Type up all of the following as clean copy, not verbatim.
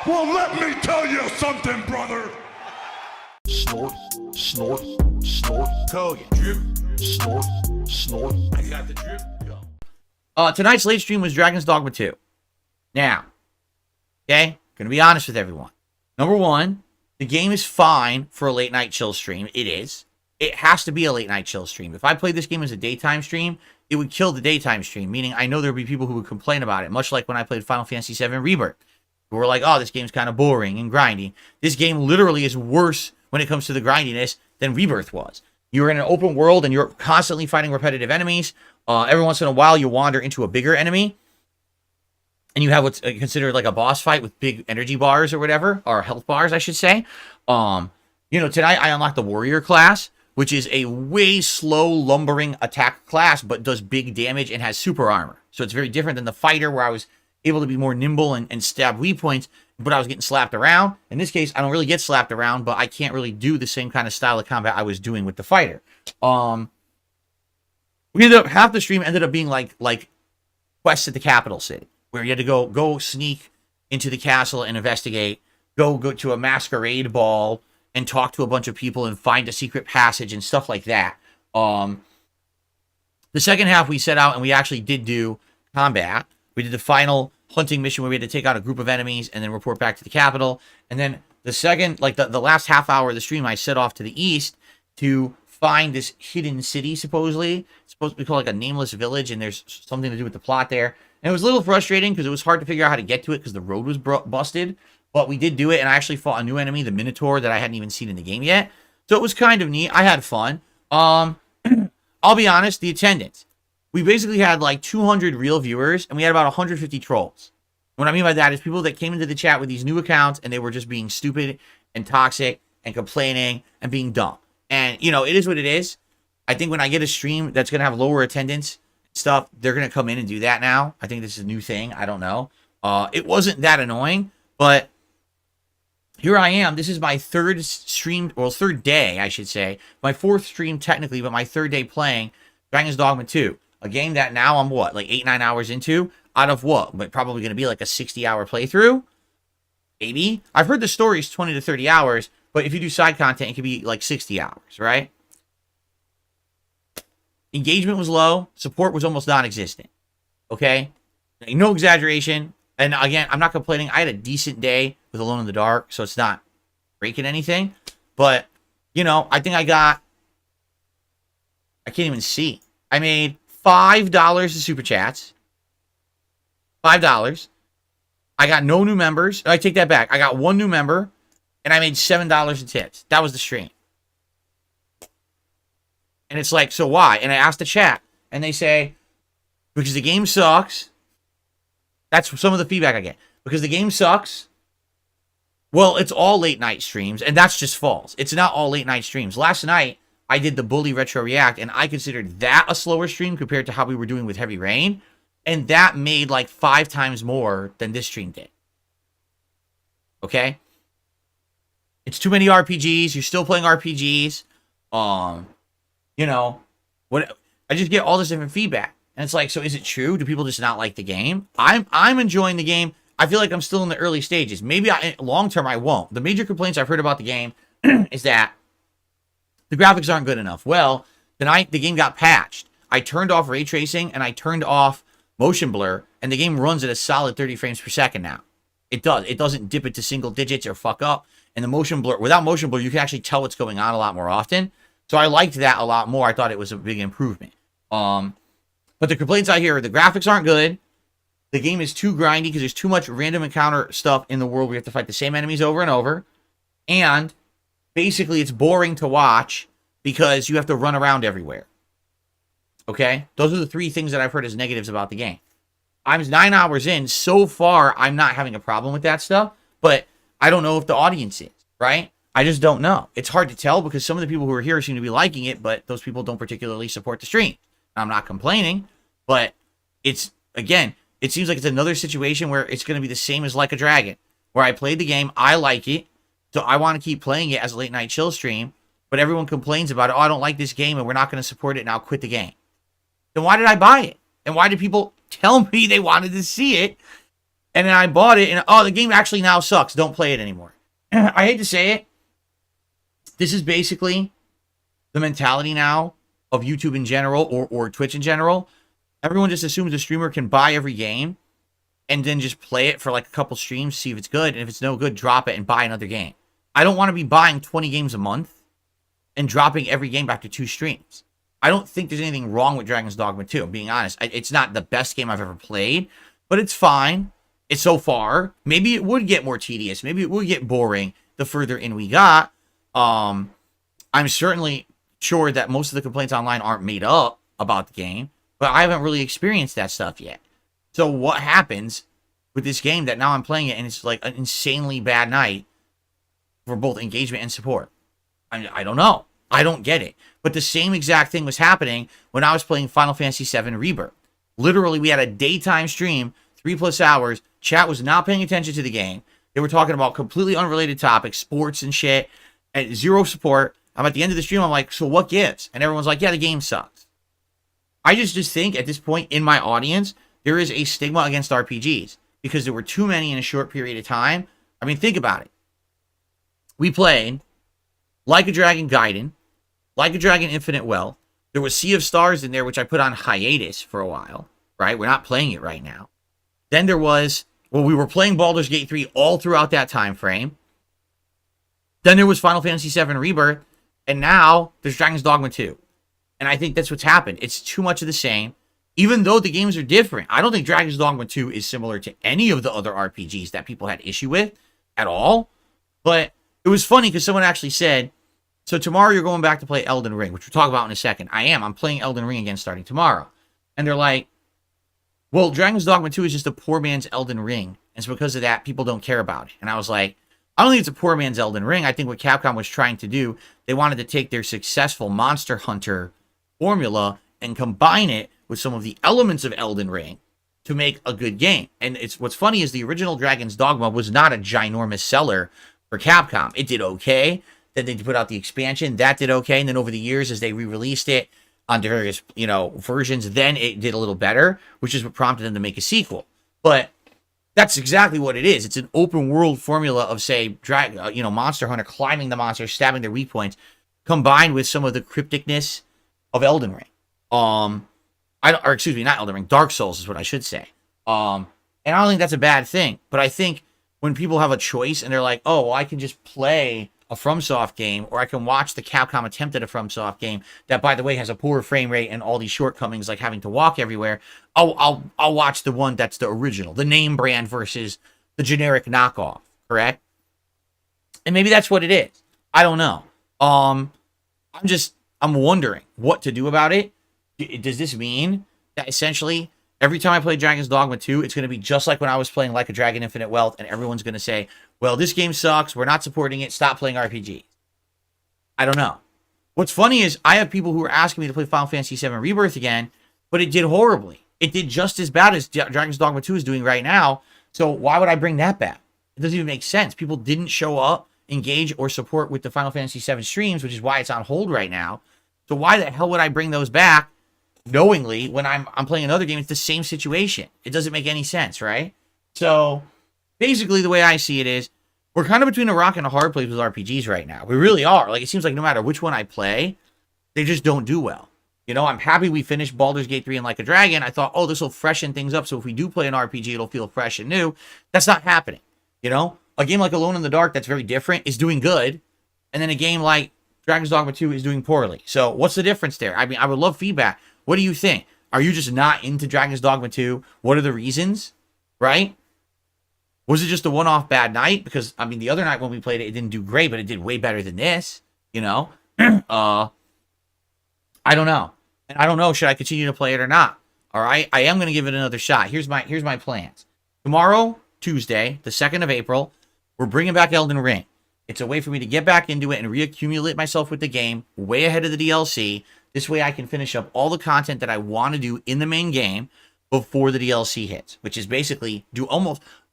Well, let me tell you something, brother. Snort, snort, snort. Code. Drip. Snort, snort. I got the drip. Go. Tonight's late stream was Dragon's Dogma 2. Now, okay, gonna be honest with everyone. Number one, the game is fine for a late night chill stream. It is. It has to be a late night chill stream. If I played this game as a daytime stream, it would kill the daytime stream, meaning I know there would be people who would complain about it, much like when I played Final Fantasy VII Rebirth, who were like, oh, this game's kind of boring and grindy. This game literally is worse when it comes to the grindiness than Rebirth was. You're in an open world and you're constantly fighting repetitive enemies. Every once in a while, you wander into a bigger enemy, and you have what's considered like a boss fight with big energy bars or whatever, or health bars, I should say. Tonight I unlocked the warrior class, which is a way slow, lumbering attack class, but does big damage and has super armor. So it's very different than the fighter, where I was able to be more nimble and stab weak points, but I was getting slapped around. In this case, I don't really get slapped around, but I can't really do the same kind of style of combat I was doing with the fighter. We ended up, half the stream ended up being like quests at the capital city, where you had to go sneak into the castle and investigate, go to a masquerade ball and talk to a bunch of people and find a secret passage and stuff like that. The second half we set out and we actually did do combat. We did the final hunting mission where we had to take out a group of enemies and then report back to the capital. And then the second, like the last half hour of the stream, I set off to the east to find this hidden city, supposedly. It's supposed to be called like a nameless village, and there's something to do with the plot there. And it was a little frustrating because it was hard to figure out how to get to it because the road was busted. But we did do it, and I actually fought a new enemy, the Minotaur, that I hadn't even seen in the game yet. So it was kind of neat. I had fun. I'll be honest, the attendance. We basically had like 200 real viewers, and we had about 150 trolls. What I mean by that is people that came into the chat with these new accounts, and they were just being stupid and toxic and complaining and being dumb. And, it is what it is. I think when I get a stream that's going to have lower attendance stuff, they're going to come in and do that now. I think this is a new thing. I don't know. It wasn't that annoying, but here I am. This is my third stream, well, third day, I should say. My fourth stream technically, but my third day playing Dragon's Dogma 2. A game that now I'm like 8-9 hours into, out of what? But probably going to be like a 60-hour playthrough. Maybe. I've heard the story is 20 to 30 hours, but if you do side content, it could be like 60 hours, right? Engagement was low. Support was almost non-existent. Okay? No exaggeration. And again, I'm not complaining. I had a decent day with Alone in the Dark, so it's not breaking anything. But, I think I can't even see. I made $5 in super chats. $5. I got no new members. I take that back. I got one new member, and I made $7 in tips. That was the stream. And it's like, so why? And I asked the chat, and they say, because the game sucks. That's some of the feedback I get. Because the game sucks. Well, it's all late night streams, and that's just false. It's not all late night streams. Last night, I did the Bully Retro React, and I considered that a slower stream compared to how we were doing with Heavy Rain. And that made like 5 times more than this stream did. Okay? It's too many RPGs. You're still playing RPGs. What I just get all this different feedback. And it's like, so is it true? Do people just not like the game? I'm enjoying the game. I feel like I'm still in the early stages. Maybe long term I won't. The major complaints I've heard about the game is that the graphics aren't good enough. Well, tonight the game got patched. I turned off ray tracing and I turned off motion blur, and the game runs at a solid 30 frames per second now. It does. It doesn't dip it to single digits or fuck up. And the motion blur, without motion blur, you can actually tell what's going on a lot more often. So I liked that a lot more. I thought it was a big improvement. But the complaints I hear are the graphics aren't good. The game is too grindy because there's too much random encounter stuff in the world where you have to fight the same enemies over and over. And basically it's boring to watch because you have to run around everywhere. Okay? Those are the 3 things that I've heard as negatives about the game. I'm 9 hours in. So far, I'm not having a problem with that stuff. But I don't know if the audience is, right? I just don't know. It's hard to tell because some of the people who are here seem to be liking it, but those people don't particularly support the stream. I'm not complaining, but it's, again, it seems like it's another situation where it's going to be the same as Like a Dragon, where I played the game, I like it, so I want to keep playing it as a late night chill stream, but everyone complains about it. Oh, I don't like this game, and we're not going to support it, and I'll quit the game. Then why did I buy it? And why did people tell me they wanted to see it, And then I bought it, and oh, the game actually now sucks. Don't play it anymore. I hate to say it. This is basically the mentality now of YouTube in general, or Twitch in general. Everyone just assumes a streamer can buy every game and then just play it for like a couple streams, see if it's good. And if it's no good, drop it and buy another game. I don't want to be buying 20 games a month and dropping every game after 2 streams. I don't think there's anything wrong with Dragon's Dogma 2. I'm being honest. It's not the best game I've ever played, but it's fine. It's so far. Maybe it would get more tedious. Maybe it would get boring the further in we got. I'm certainly sure that most of the complaints online aren't made up about the game, but I haven't really experienced that stuff yet. So what happens with this game that now I'm playing it and it's like an insanely bad night for both engagement and support? I don't know. I don't get it. But the same exact thing was happening when I was playing Final Fantasy VII Rebirth. Literally, we had a daytime stream, 3+ hours. Chat was not paying attention to the game. They were talking about completely unrelated topics, sports and shit, and zero support. I'm at the end of the stream. I'm like, so what gives? And everyone's like, yeah, the game sucks. I just think at this point in my audience, there is a stigma against RPGs because there were too many in a short period of time. I mean, think about it. We played Like a Dragon Gaiden, Like a Dragon Infinite Wealth. There was Sea of Stars in there, which I put on hiatus for a while, right? We're not playing it right now. Then there was, well, we were playing Baldur's Gate 3 all throughout that time frame. Then there was Final Fantasy VII Rebirth, and now there's Dragon's Dogma 2. And I think that's what's happened. It's too much of the same, even though the games are different. I don't think Dragon's Dogma 2 is similar to any of the other RPGs that people had issue with at all. But it was funny because someone actually said, so tomorrow you're going back to play Elden Ring, which we'll talk about in a second. I am. I'm playing Elden Ring again starting tomorrow. And they're like, well, Dragon's Dogma 2 is just a poor man's Elden Ring. And so because of that, people don't care about it. And I was like, I don't think it's a poor man's Elden Ring. I think what Capcom was trying to do, they wanted to take their successful Monster Hunter formula and combine it with some of the elements of Elden Ring to make a good game. And it's what's funny is the original Dragon's Dogma was not a ginormous seller for Capcom. It did okay. Then they put out the expansion. That did okay. And then over the years, as they re-released it on various, versions, then it did a little better, which is what prompted them to make a sequel. But that's exactly what it is. It's an open world formula of, say, Monster Hunter, climbing the monsters, stabbing their weak points, combined with some of the crypticness of Elden Ring. Not Elden Ring. Dark Souls is what I should say. And I don't think that's a bad thing. But I think when people have a choice and they're like, oh, well, I can just play a FromSoft game, or I can watch the Capcom attempt at a FromSoft game that, by the way, has a poor frame rate and all these shortcomings like having to walk everywhere. I'll watch the one that's the original, the name brand versus the generic knockoff, correct? And maybe that's what it is. I don't know. I'm wondering what to do about it. Does this mean that essentially every time I play Dragon's Dogma 2, it's going to be just like when I was playing Like a Dragon Infinite Wealth, and everyone's going to say, well, this game sucks, we're not supporting it, stop playing RPGs? I don't know. What's funny is I have people who are asking me to play Final Fantasy VII Rebirth again, but it did horribly. It did just as bad as Dragon's Dogma 2 is doing right now, so why would I bring that back? It doesn't even make sense. People didn't show up, engage, or support with the Final Fantasy VII streams, which is why it's on hold right now. So why the hell would I bring those back knowingly when I'm playing another game? It's the same situation. It doesn't make any sense, right? So basically the way I see it is we're kind of between a rock and a hard place with RPGs right now. We really are. Like, it seems like no matter which one I play, they just don't do well. I'm happy we finished Baldur's Gate 3 and Like a Dragon. I thought, oh, this will freshen things up. So if we do play an RPG, it'll feel fresh and new. That's not happening. A game like Alone in the Dark that's very different is doing good. And then a game like Dragon's Dogma 2 is doing poorly. So what's the difference there? I mean, I would love feedback. What do you think? Are you just not into Dragon's Dogma 2? What are the reasons? Right? Was it just a one-off bad night? Because, I mean, the other night when we played it, it didn't do great, but it did way better than this. I don't know. And I don't know, should I continue to play it or not? All right? I am going to give it another shot. Here's my plans. Tomorrow, Tuesday, the 2nd of April, we're bringing back Elden Ring. It's a way for me to get back into it and reaccumulate myself with the game way ahead of the DLC. This way I can finish up all the content that I want to do in the main game before the DLC hits, which is basically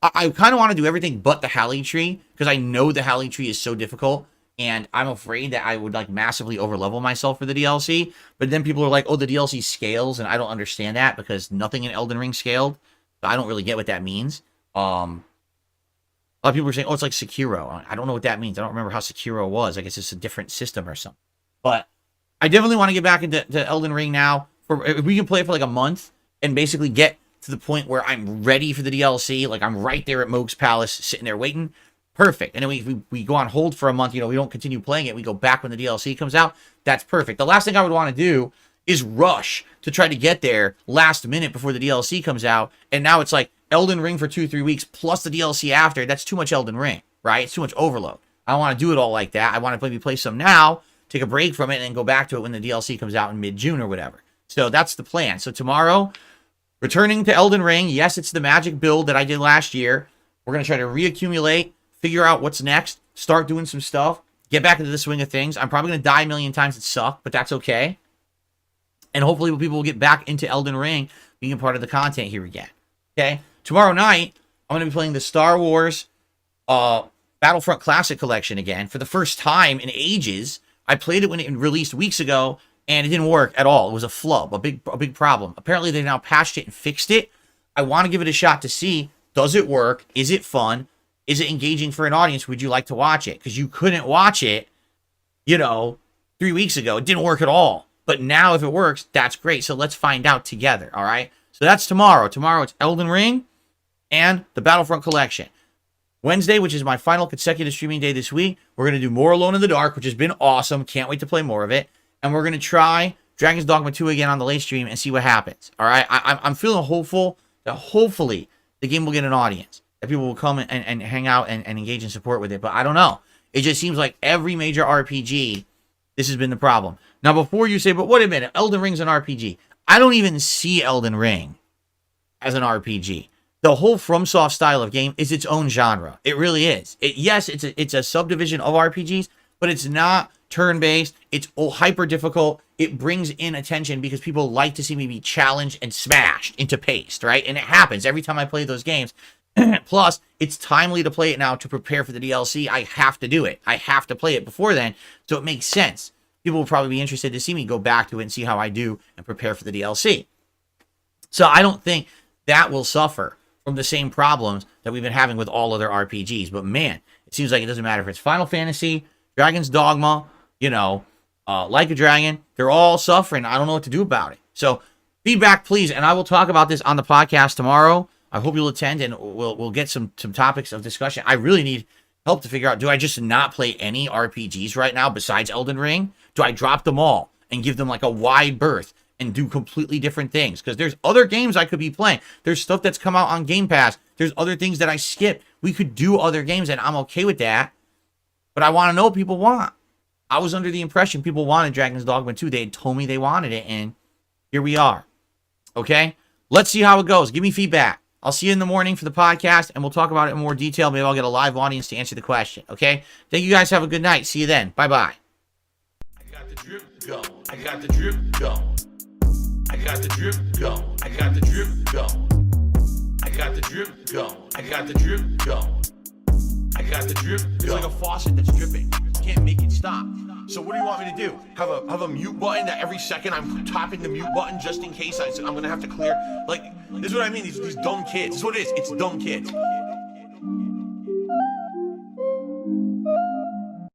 I kind of want to do everything but the Halley Tree, because I know the Halley Tree is so difficult, and I'm afraid that I would massively overlevel myself for the DLC. But then people are like, oh, the DLC scales, and I don't understand that because nothing in Elden Ring scaled. So I don't really get what that means. A lot of people were saying, oh, it's like Sekiro. I don't know what that means. I don't remember how Sekiro was. I guess it's a different system or something. But I definitely want to get back into Elden Ring now. If we can play it for like a month and basically get to the point where I'm ready for the DLC, like I'm right there at Moog's Palace, sitting there waiting, perfect. And then we go on hold for a month. We don't continue playing it. We go back when the DLC comes out. That's perfect. The last thing I would want to do is rush to try to get there last minute before the DLC comes out. And now it's like Elden Ring for 2-3 weeks plus the DLC after. That's too much Elden Ring, right? It's too much overload. I don't want to do it all like that. I want to maybe play some now, take a break from it, and then go back to it when the DLC comes out in mid-June or whatever. So that's the plan. So tomorrow, returning to Elden Ring. Yes, it's the magic build that I did last year. We're going to try to reaccumulate, figure out what's next, start doing some stuff, get back into the swing of things. I'm probably going to die a million times and suck, but that's okay. And hopefully people will get back into Elden Ring, being a part of the content here again. Okay? Tomorrow night, I'm going to be playing the Star Wars Battlefront Classic Collection again. For the first time in ages, I played it when it released weeks ago, and it didn't work at all. It was a flub, a big problem. Apparently, they now patched it and fixed it. I want to give it a shot to see, does it work? Is it fun? Is it engaging for an audience? Would you like to watch it? Because you couldn't watch it, 3 weeks ago. It didn't work at all. But now if it works, that's great. So let's find out together, all right? So that's tomorrow. Tomorrow it's Elden Ring and the Battlefront Collection. Wednesday, which is my final consecutive streaming day this week, we're going to do more Alone in the Dark, which has been awesome. Can't wait to play more of it. And we're going to try Dragon's Dogma 2 again on the late stream and see what happens, all right? I'm feeling hopeful that hopefully the game will get an audience, that people will come and hang out and engage in support with it. But I don't know. It just seems like every major RPG, this has been the problem. Now, before you say, but wait a minute, Elden Ring's an RPG. I don't even see Elden Ring as an RPG. The whole FromSoft style of game is its own genre. It really is. Yes, it's a subdivision of RPGs, but it's not turn-based. It's hyper difficult. It brings in attention because people like to see me be challenged and smashed into paste, right? And it happens every time I play those games. Plus, it's timely to play it now to prepare for the DLC. I have to do it. I have to play it before then, so it makes sense. People will probably be interested to see me go back to it and see how I do and prepare for the DLC. So I don't think that will suffer from the same problems that we've been having with all other RPGs. But man, it seems like it doesn't matter if it's Final Fantasy, Dragon's Dogma, Like a Dragon. They're all suffering. I don't know what to do about it. So feedback, please. And I will talk about this on the podcast tomorrow. I hope you'll attend and we'll get some topics of discussion. I really need help to figure out, do I just not play any RPGs right now besides Elden Ring? Do I drop them all and give them like a wide berth and do completely different things? Because there's other games I could be playing. There's stuff that's come out on Game Pass. There's other things that I skipped. We could do other games and I'm okay with that. But I want to know what people want. I was under the impression people wanted Dragon's Dogma 2. They had told me they wanted it, and here we are. Okay? Let's see how it goes. Give me feedback. I'll see you in the morning for the podcast, and we'll talk about it in more detail. Maybe I'll get a live audience to answer the question. Okay? Thank you guys. Have a good night. See you then. Bye-bye. I got the drip going. I got the drip going. I got the drip going. I got the drip going. I got the drip going. I got the drip going. I got the drip going. It's like a faucet that's dripping. You can't make it stop. So what do you want me to do? Have a mute button that every second I'm tapping the mute button just in case I'm gonna have to clear? Like, this is what I mean. These dumb kids. This is what it is. It's dumb kids.